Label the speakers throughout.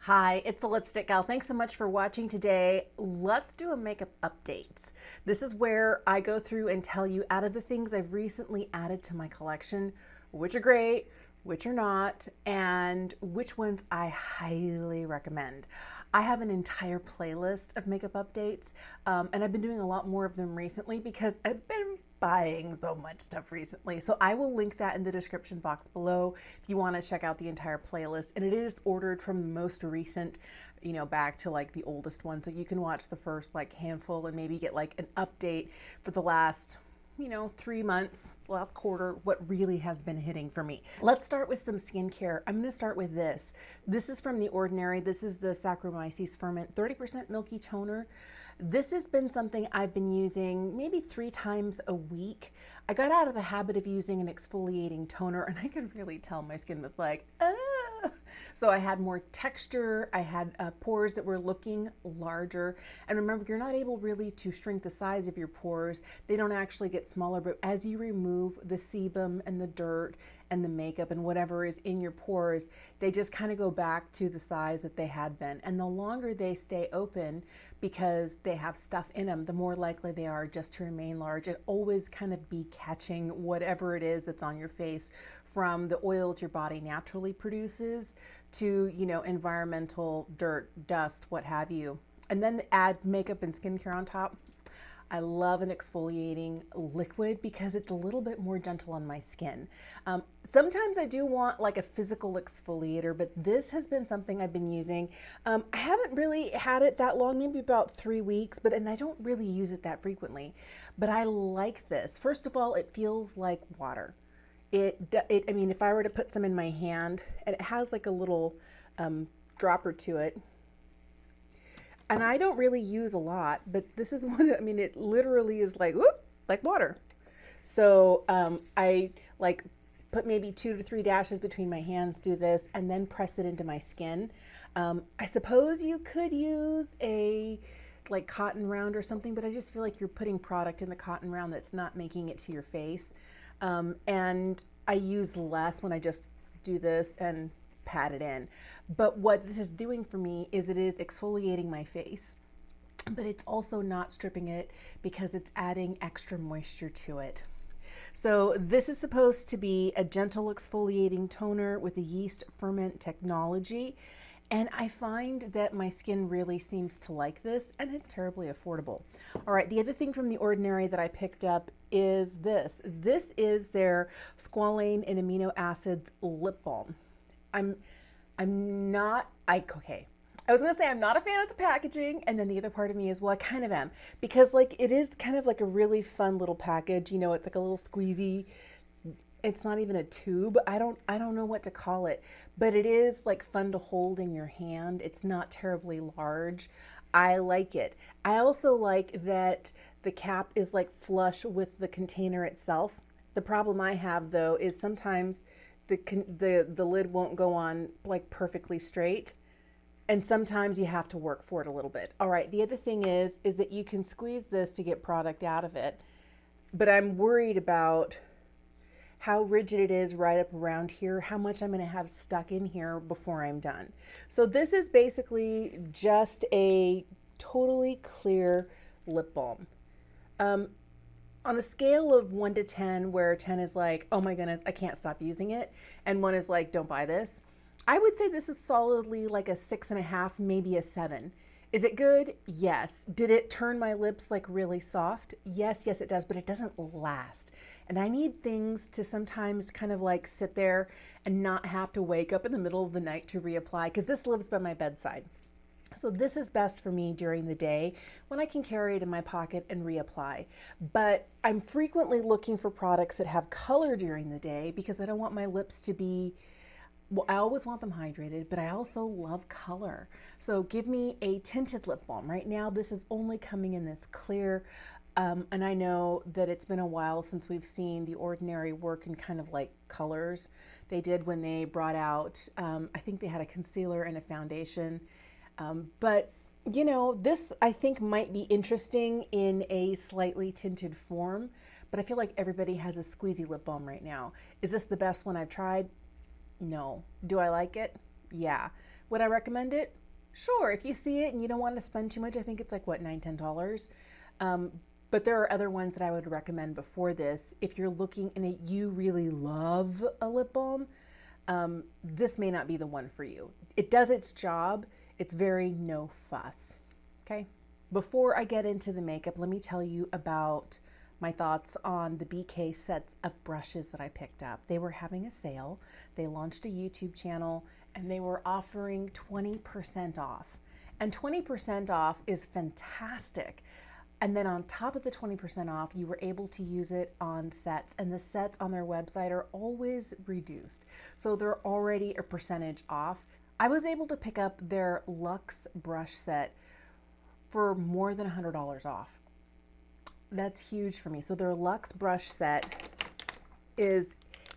Speaker 1: Hi, it's the Lipstick Gal. Thanks so much for watching today. Let's do a makeup updates. This is where I go through and tell you out of the things I've recently added to my collection, which are great, which are not, and which ones I highly recommend. I have an entire playlist of makeup updates, and I've been doing a lot more of them recently because I've been buying so much stuff recently. So I will link that in the description box below if you want to check out the entire playlist. And it is ordered from the most recent, back to like the oldest one. So you can watch the first like handful and maybe get like an update for the last 3 months, last quarter, what really has been hitting for me. Let's start with some skincare. I'm going to start with this. This is from The Ordinary. This is the Saccharomyces Ferment 30% Milky Toner. This has been something I've been using maybe 3 times a week. I got out of the habit of using an exfoliating toner and I could really tell my skin was like, ah. So I had more texture, I had pores that were looking larger. And remember, you're not able really to shrink the size of your pores. They don't actually get smaller, but as you remove the sebum and the dirt and the makeup and whatever is in your pores, they just kind of go back to the size that they had been. And the longer they stay open, because they have stuff in them, the more likely they are just to remain large and always kind of be catching whatever it is that's on your face, from the oils your body naturally produces to, environmental dirt, dust, what have you. And then add makeup and skincare on top. I love an exfoliating liquid because it's a little bit more gentle on my skin. Sometimes I do want like a physical exfoliator, but this has been something I've been using. I haven't really had it that long, maybe about 3 weeks, and I don't really use it that frequently. But I like this. First of all, it feels like water. I mean, if I were to put some in my hand, and it has like a little dropper to it, and I don't really use a lot, but this is one, it literally is like, whoop, like water. So I like put maybe 2 to 3 dashes between my hands, do this, and then press it into my skin. I suppose you could use a like cotton round or something, but I just feel like you're putting product in the cotton round that's not making it to your face. And I use less when I just do this and pat it in. But what this is doing for me is it is exfoliating my face, but it's also not stripping it because it's adding extra moisture to it. So this is supposed to be a gentle exfoliating toner with the yeast ferment technology. And I find that my skin really seems to like this, and it's terribly affordable. All right, the other thing from The Ordinary that I picked up is this. This is their squalane and amino acids lip balm. Okay. I was gonna say I'm not a fan of the packaging, and then the other part of me is, well, I kind of am, because like it is kind of like a really fun little package. It's like a little squeezy. It's not even a tube. I don't know what to call it, but it is like fun to hold in your hand. It's not terribly large. I like it. I also like that the cap is like flush with the container itself. The problem I have though is sometimes the lid won't go on like perfectly straight, and sometimes you have to work for it a little bit. All right, the other thing is that you can squeeze this to get product out of it, but I'm worried about how rigid it is right up around here, how much I'm going to have stuck in here before I'm done. So this is basically just a totally clear lip balm. On a scale of 1 to 10, where 10 is like, oh my goodness, I can't stop using it, and 1 is like, don't buy this, I would say this is solidly like a 6.5, maybe a 7. Is it good? Yes. Did it turn my lips like really soft? Yes, it does, but it doesn't last. And I need things to sometimes kind of like sit there and not have to wake up in the middle of the night to reapply, because this lives by my bedside. So this is best for me during the day when I can carry it in my pocket and reapply. But I'm frequently looking for products that have color during the day because I don't want my lips to be, well, I always want them hydrated, but I also love color. So give me a tinted lip balm. Right now, this is only coming in this clear. And I know that it's been a while since we've seen The Ordinary work in kind of like colors. They did when they brought out, I think they had a concealer and a foundation. But this I think might be interesting in a slightly tinted form, but I feel like everybody has a squeezy lip balm right now. Is this the best one I've tried? No. Do I like it? Yeah. Would I recommend it? Sure, if you see it and you don't want to spend too much. I think it's like what, $9, $10. But there are other ones that I would recommend before this. If you're looking and you really love a lip balm, this may not be the one for you. It does its job. It's very no fuss. Okay. Before I get into the makeup, let me tell you about my thoughts on the BK sets of brushes that I picked up. They were having a sale. They launched a YouTube channel and they were offering 20% off. And 20% off is fantastic. And then on top of the 20% off, you were able to use it on sets, and the sets on their website are always reduced. So they're already a percentage off. I was able to pick up their Luxe brush set for more than $100 off. That's huge for me. So their Luxe brush set is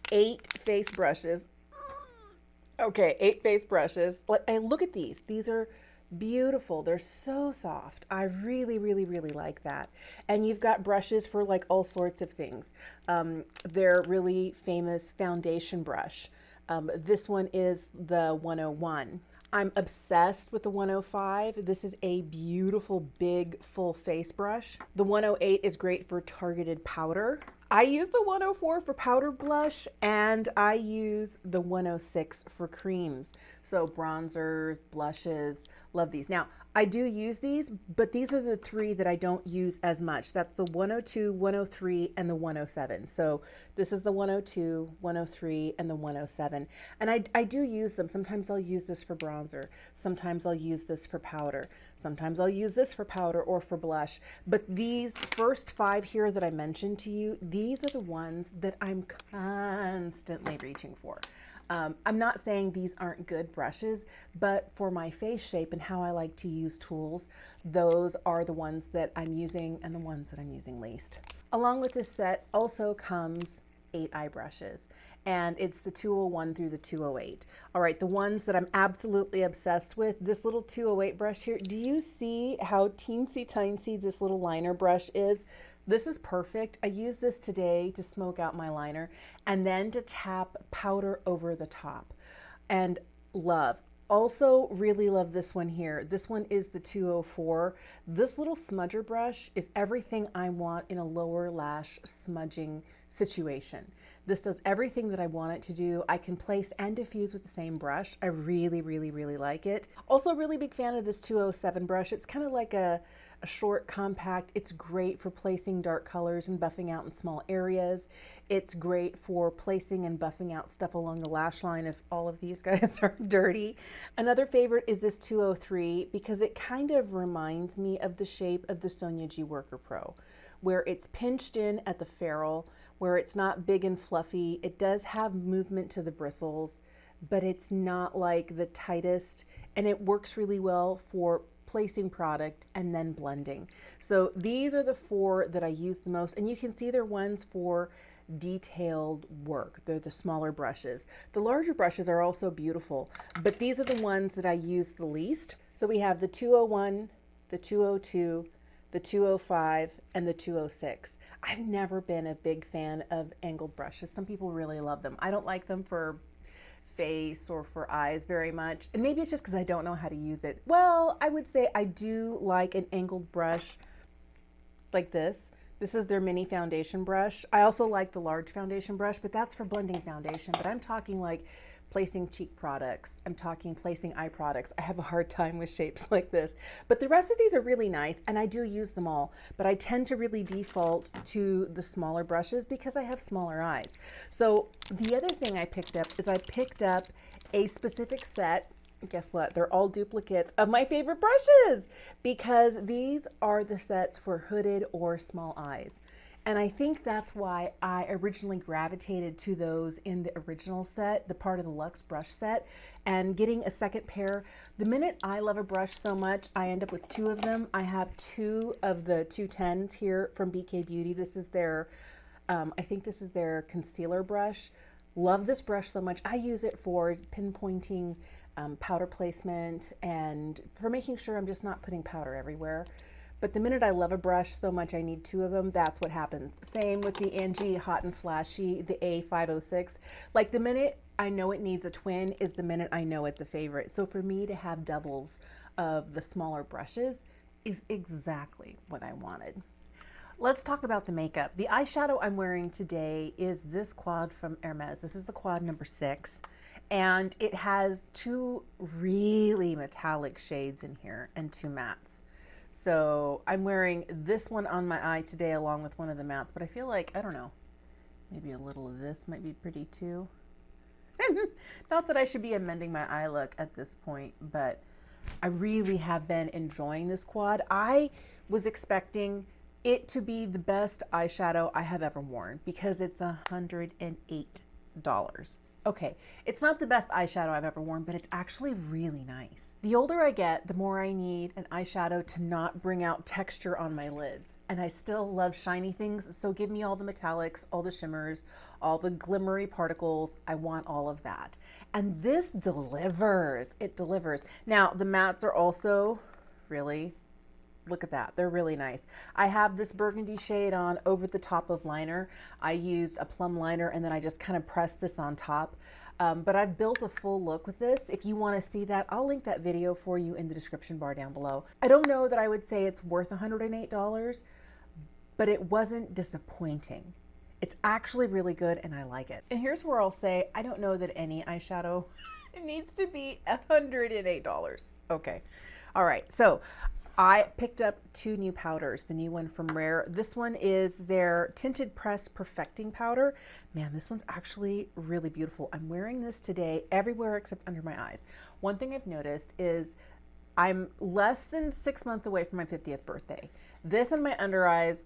Speaker 1: 8 face brushes. Okay, 8 face brushes. Look at these. These are beautiful. They're so soft. I really, really, really like that. And you've got brushes for like all sorts of things. Their really famous foundation brush. This one is the 101. I'm obsessed with the 105. This is a beautiful, big, full face brush. The 108 is great for targeted powder. I use the 104 for powder blush, and I use the 106 for creams. So bronzers, blushes, love these. Now, I do use these, but these are the 3 that I don't use as much. That's the 102, 103, and the 107. So this is the 102, 103, and the 107. And I do use them. Sometimes I'll use this for bronzer. Sometimes I'll use this for powder. Sometimes I'll use this for powder or for blush. But these first 5 here that I mentioned to you, these are the ones that I'm constantly reaching for. I'm not saying these aren't good brushes, but for my face shape and how I like to use tools, those are the ones that I'm using and the ones that I'm using least. Along with this set also comes 8 eye brushes, and it's the 201 through the 208. All right, the ones that I'm absolutely obsessed with, this little 208 brush here. Do you see how teensy tiny this little liner brush is? This is perfect. I use this today to smoke out my liner and then to tap powder over the top, and love. Also really love this one here. This one is the 204. This little smudger brush is everything I want in a lower lash smudging situation. This does everything that I want it to do. I can place and diffuse with the same brush. I really, really, really like it. Also, really big fan of this 207 brush. It's kind of like a short, compact. It's great for placing dark colors and buffing out in small areas. It's great for placing and buffing out stuff along the lash line if all of these guys are dirty. Another favorite is this 203 because it kind of reminds me of the shape of the Sonia G Worker Pro, where it's pinched in at the ferrule, where it's not big and fluffy. It does have movement to the bristles, but it's not like the tightest, and it works really well for placing product and then blending. So these are the 4 that I use the most, and you can see they're ones for detailed work. They're the smaller brushes. The larger brushes are also beautiful, but these are the ones that I use the least. So we have the 201, the 202, the 205, and the 206. I've never been a big fan of angled brushes. Some people really love them. I don't like them for face or for eyes very much, and maybe it's just because I don't know how to use it. Well, I would say I do like an angled brush like this. This is their mini foundation brush. I also like the large foundation brush, but that's for blending foundation. But I'm talking like placing cheek products. I'm talking placing eye products. I have a hard time with shapes like this, but the rest of these are really nice, and I do use them all, but I tend to really default to the smaller brushes because I have smaller eyes. So the other thing I picked up is I picked up a specific set. Guess what? They're all duplicates of my favorite brushes because these are the sets for hooded or small eyes. And I think that's why I originally gravitated to those in the original set, the part of the Luxe brush set, and getting a second pair. The minute I love a brush so much, I end up with 2 of them. I have 2 of the 210s here from BK Beauty. This is their, I think this is their concealer brush. Love this brush so much. I use it for pinpointing powder placement and for making sure I'm just not putting powder everywhere. But the minute I love a brush so much I need 2 of them, that's what happens. Same with the Angie Hot and Flashy, the A506. Like the minute I know it needs a twin is the minute I know it's a favorite. So for me to have doubles of the smaller brushes is exactly what I wanted. Let's talk about the makeup. The eyeshadow I'm wearing today is this quad from Hermes. This is the quad number 6. And it has 2 really metallic shades in here and 2 mattes. So I'm wearing this one on my eye today along with one of the mattes, but I feel like, I don't know, maybe a little of this might be pretty too. Not that I should be amending my eye look at this point, but I really have been enjoying this quad. I was expecting it to be the best eyeshadow I have ever worn because it's $108. Okay, it's not the best eyeshadow I've ever worn, but it's actually really nice. The older I get, the more I need an eyeshadow to not bring out texture on my lids. And I still love shiny things, so give me all the metallics, all the shimmers, all the glimmery particles. I want all of that. And this delivers. It delivers. Now, the mattes are also really, look at that. They're really nice. I have this burgundy shade on over the top of liner. I used a plum liner and then I just kind of pressed this on top. But I've built a full look with this. If you want to see that, I'll link that video for you in the description bar down below. I don't know that I would say it's worth $108, but it wasn't disappointing. It's actually really good and I like it. And here's where I'll say, I don't know that any eyeshadow needs to be $108. Okay. All right. So I picked up 2 new powders, the new one from Rare. This one is their Tinted Press Perfecting Powder. Man, this one's actually really beautiful. I'm wearing this today everywhere except under my eyes. One thing I've noticed is I'm less than 6 months away from my 50th birthday. This and my under eyes,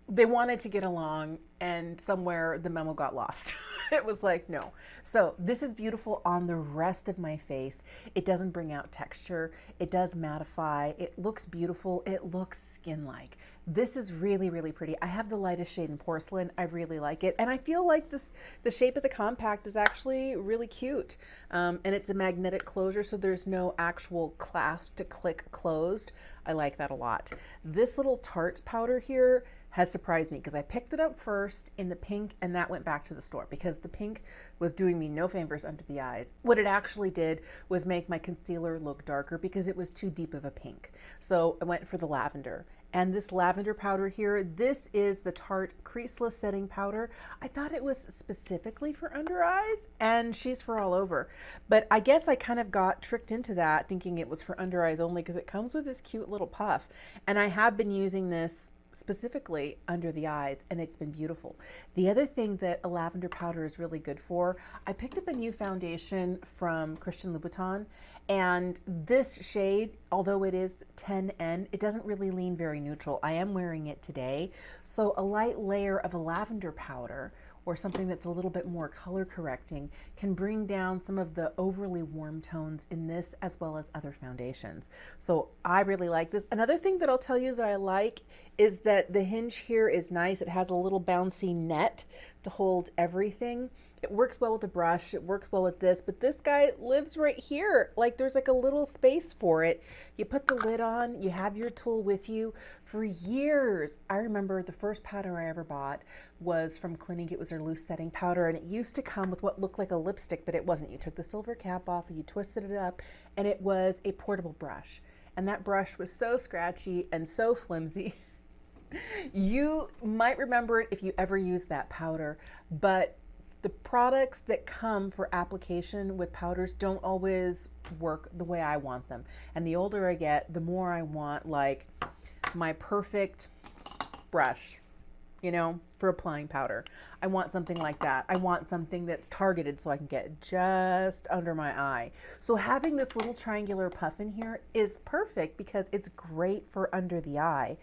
Speaker 1: they wanted to get along and somewhere the memo got lost. It was like, no. So this is beautiful on the rest of my face. It doesn't bring out texture. It does mattify. It looks beautiful. It looks skin-like. This is really, really pretty. I have the lightest shade in Porcelain. I really like it. And I feel like the shape of the compact is actually really cute. And it's a magnetic closure, so there's no actual clasp to click closed. I like that a lot. This little Tarte powder here has surprised me because I picked it up first in the pink and that went back to the store because the pink was doing me no favors under the eyes. What it actually did was make my concealer look darker because it was too deep of a pink. So I went for the lavender. And this lavender powder here, this is the Tarte Creaseless Setting Powder. I thought it was specifically for under eyes and she's for all over. But I guess I kind of got tricked into that thinking it was for under eyes only because it comes with this cute little puff. And I have been using this specifically under the eyes and it's been beautiful. The other thing that a lavender powder is really good for, I picked up a new foundation from Christian Louboutin and this shade, although it is 10N, it doesn't really lean very neutral. I am wearing it today. So a light layer of a lavender powder or something that's a little bit more color correcting can bring down some of the overly warm tones in this as well as other foundations. So I really like this. Another thing that I'll tell you that I like is that the hinge here is nice. It has a little bouncy net to hold everything. It works well with the brush. It works well with this, but this guy lives right here. Like there's like a little space for it. You put the lid on, you have your tool with you. For years, I remember the first powder I ever bought was from Clinique. It was their loose setting powder and it used to come with what looked like a lipstick, but it wasn't. You took the silver cap off and you twisted it up and it was a portable brush. And that brush was so scratchy and so flimsy. You might remember it if you ever used that powder, but the products that come for application with powders don't always work the way I want them. And the older I get, the more I want like my perfect brush, you know, for applying powder. I want something like that. I want something that's targeted so I can get just under my eye. So having this little triangular puff in here is perfect because it's great for under the eye,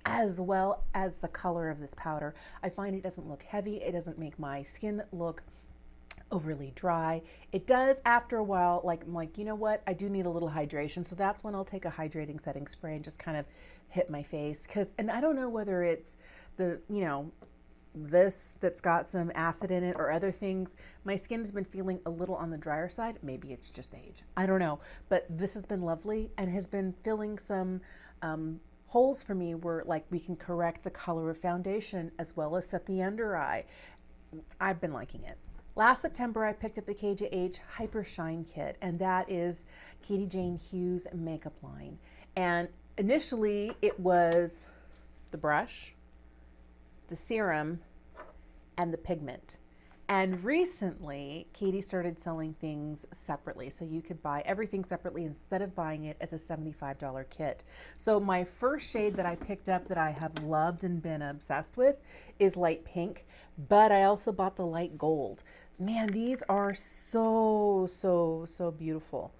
Speaker 1: as well as the color of this powder. I find it doesn't look heavy. It doesn't make my skin look overly dry. It does after a while, like I'm like, you know what? I do need a little hydration. So that's when I'll take a hydrating setting spray and just kind of hit my face. And I don't know whether it's the, you know, this that's got some acid in it or other things. My skin's been feeling a little on the drier side. Maybe it's just age. I don't know. But this has been lovely and has been filling some holes for me where like we can correct the color of foundation as well as set the under eye. I've been liking it. Last September, I picked up the KJH Hyper Shine Kit, and that is Katie Jane Hughes' makeup line. And initially, it was the brush, the serum, and the pigment. And recently, Katie started selling things separately. So you could buy everything separately instead of buying it as a $75 kit. So my first shade that I picked up that I have loved and been obsessed with is light pink, but I also bought the light gold. Man, these are so beautiful.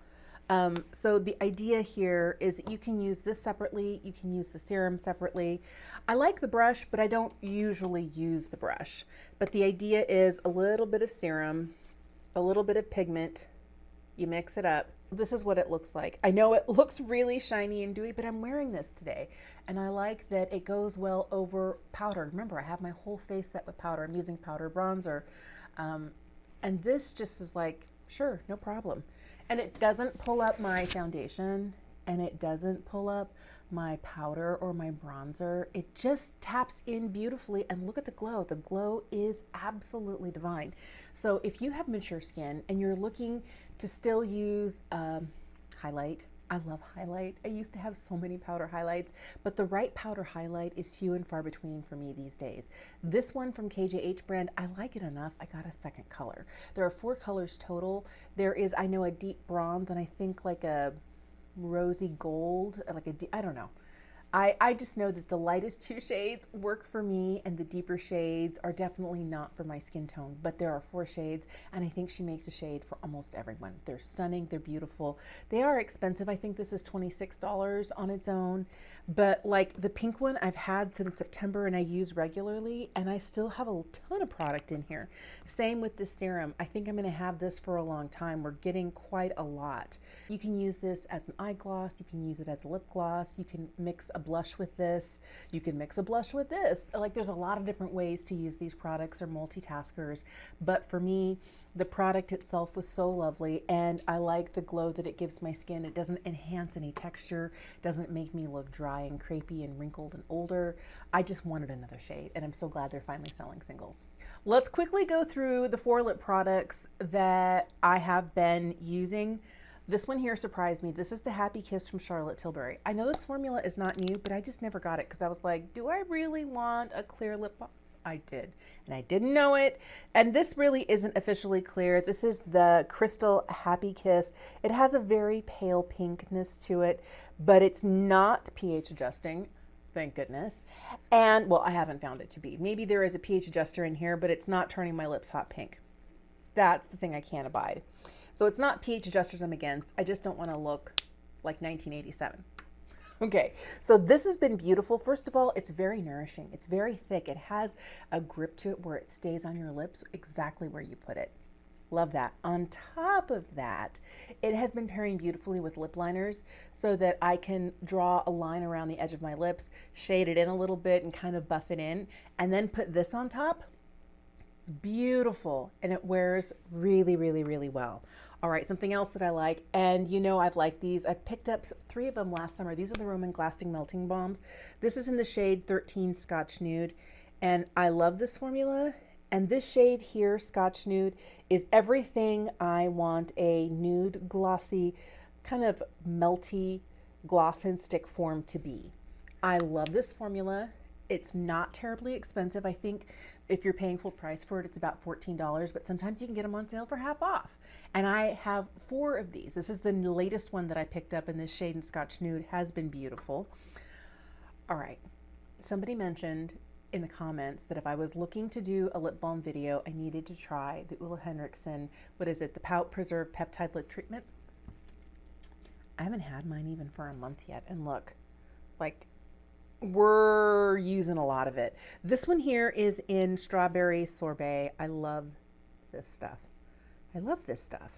Speaker 1: So the idea here is you can use this separately. You can use the serum separately. I like the brush, but I don't usually use the brush. But the idea is a little bit of serum, a little bit of pigment. You mix it up. This is what it looks like. I know it looks really shiny and dewy, but I'm wearing this today. And I like that it goes well over powder. Remember, I have my whole face set with powder. I'm using powder bronzer. And this just is like, sure, no problem. And it doesn't pull up my foundation, and it doesn't pull up my powder or my bronzer. It just taps in beautifully, and look at the glow. The glow is absolutely divine. So if you have mature skin and you're looking to still use highlight, I love highlight. I used to have so many powder highlights, but the right powder highlight is few and far between for me these days. This one from KJH Brand, I like it enough. I got a second color. There are 4 colors total. There is, I know, a deep bronze, and I think like a rosy gold, like I don't know. I just know that the lightest 2 shades work for me, and the deeper shades are definitely not for my skin tone, but there are 4 shades, and I think she makes a shade for almost everyone. They're stunning, they're beautiful. They are expensive. I think this is $26 on its own, but like the pink one I've had since September and I use regularly, and I still have a ton of product in here. Same with the serum. I think I'm gonna have this for a long time. We're getting quite a lot. You can use this as an eye gloss, you can use it as a lip gloss, you can mix a blush with this, you can mix a blush with this. Like, there's a lot of different ways to use these products. Or multitaskers, but for me, the product itself was so lovely, and I like the glow that it gives my skin. It doesn't enhance any texture, doesn't make me look dry and crepey and wrinkled and older. I just wanted another shade, and I'm so glad they're finally selling singles. Let's quickly go through the 4 lip products that I have been using. This one here surprised me. This is the Happy Kiss from Charlotte Tilbury. I know this formula is not new, but I just never got it because I was like, do I really want a clear lip balm? I did, and I didn't know it. And this really isn't officially clear. This is the Crystal Happy Kiss. It has a very pale pinkness to it, but it's not pH adjusting, thank goodness. And, well, I haven't found it to be. Maybe there is a pH adjuster in here, but it's not turning my lips hot pink. That's the thing I can't abide. So it's not pH adjusters I'm against. I just don't want to look like 1987. Okay, so this has been beautiful. First of all, it's very nourishing. It's very thick. It has a grip to it where it stays on your lips exactly where you put it. Love that. On top of that, it has been pairing beautifully with lip liners so that I can draw a line around the edge of my lips, shade it in a little bit and kind of buff it in, and then put this on top. Beautiful, and it wears really, really, really well. All right, something else that I like, and you know I've liked these. I picked up 3 of them last summer. These are the Roman Glasting Melting Balms. This is in the shade 13 Scotch Nude, and I love this formula. And this shade here, Scotch Nude, is everything I want a nude, glossy, kind of melty gloss and stick form to be. I love this formula. It's not terribly expensive. I think if you're paying full price for it, it's about $14, but sometimes you can get them on sale for half off. And I have 4 of these. This is the latest one that I picked up, and this shade in Scotch Nude has been beautiful. All right, somebody mentioned in the comments that if I was looking to do a lip balm video, I needed to try the Ole Henriksen, what is it, the Pout Preserve Peptide Lip Treatment. I haven't had mine even for a month yet, and look, like, we're using a lot of it. This one here is in Strawberry Sorbet. I love this stuff. I love this stuff.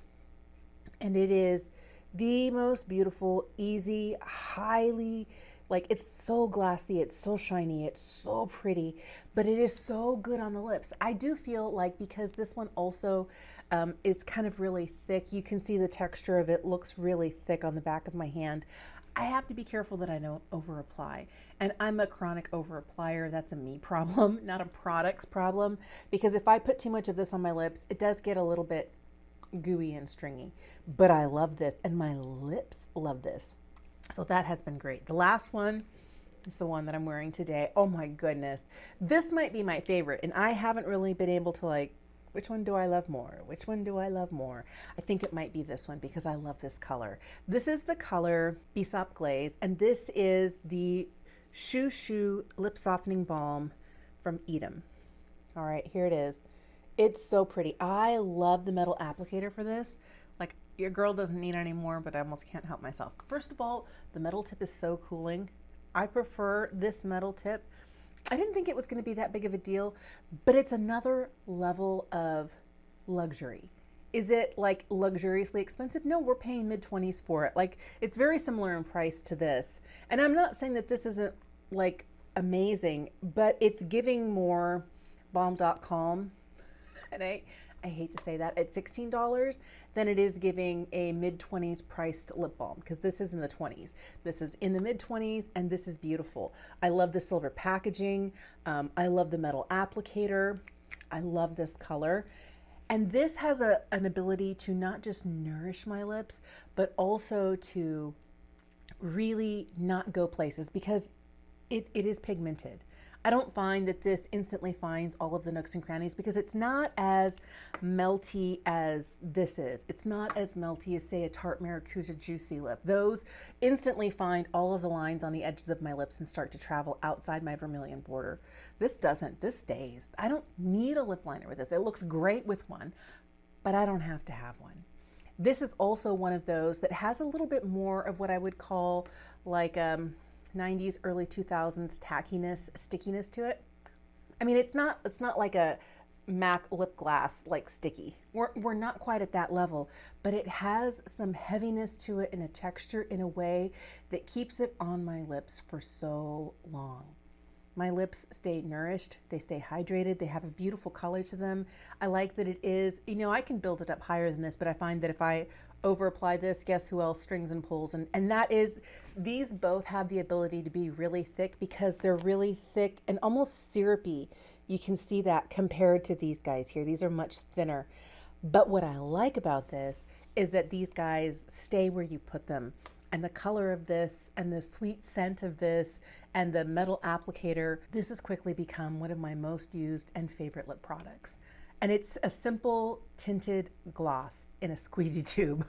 Speaker 1: And it is the most beautiful, easy, highly, like, it's so glassy, it's so shiny, it's so pretty, but it is so good on the lips. I do feel like, because this one also is kind of really thick, you can see the texture of it looks really thick on the back of my hand. I have to be careful that I don't over apply. And I'm a chronic over applier. That's a me problem, not a products problem. Because if I put too much of this on my lips, it does get a little bit gooey and stringy. But I love this, and my lips love this. So that has been great. The last one is the one that I'm wearing today. Oh my goodness. This might be my favorite, and I haven't really been able to like, which one do I love more? Which one do I love more? I think it might be this one because I love this color. This is the color Aesop Glaze, and this is the Shoo Shoo Lip Softening Balm from Eadam. All right, here it is. It's so pretty. I love the metal applicator for this. Like, your girl doesn't need any more, but I almost can't help myself. First of all, the metal tip is so cooling. I prefer this metal tip. I didn't think it was going to be that big of a deal, but it's another level of luxury. Is it like luxuriously expensive? No, we're paying mid-20s for it. Like, it's very similar in price to this. And I'm not saying that this isn't like amazing, but it's giving more balm.com. And I hate to say that, at $16 than it is giving a mid-20s priced lip balm, because this is in the 20s. This is in the mid-20s, and this is beautiful. I love the silver packaging. I love the metal applicator. I love this color. And this has an ability to not just nourish my lips, but also to really not go places, because it is pigmented. I don't find that this instantly finds all of the nooks and crannies because it's not as melty as this is. It's not as melty as, say, a Tarte Maracuja Juicy Lip. Those instantly find all of the lines on the edges of my lips and start to travel outside my vermilion border. This doesn't. This stays. I don't need a lip liner with this. It looks great with one, but I don't have to have one. This is also one of those that has a little bit more of what I would call like 90s, early 2000s tackiness, stickiness to it. I mean, it's not like a MAC lip gloss like sticky. We're not quite at that level, but it has some heaviness to it and a texture in a way that keeps it on my lips for so long. My lips stay nourished, they stay hydrated, they have a beautiful color to them. I like that it is, you know, I can build it up higher than this, but I find that if I over apply this, guess who else strings and pulls? And that is, these both have the ability to be really thick because they're really thick and almost syrupy. You can see that compared to these guys here. These are much thinner. But what I like about this is that these guys stay where you put them. And the color of this and the sweet scent of this and the metal applicator, this has quickly become one of my most used and favorite lip products. And it's a simple tinted gloss in a squeezy tube.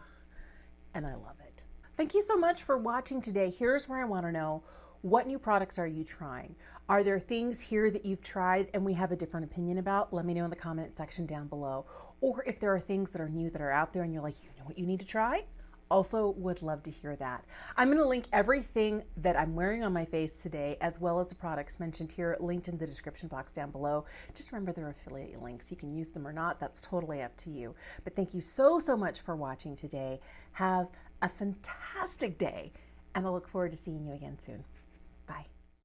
Speaker 1: And I love it. Thank you so much for watching today. Here's where I want to know, what new products are you trying? Are there things here that you've tried and we have a different opinion about? Let me know in the comment section down below. Or if there are things that are new that are out there and you're like, you know what you need to try? Also would love to hear that. I'm going to link everything that I'm wearing on my face today, as well as the products mentioned here, linked in the description box down below. Just remember they're affiliate links. You can use them or not. That's totally up to you. But thank you so much for watching today. Have a fantastic day, and I look forward to seeing you again soon.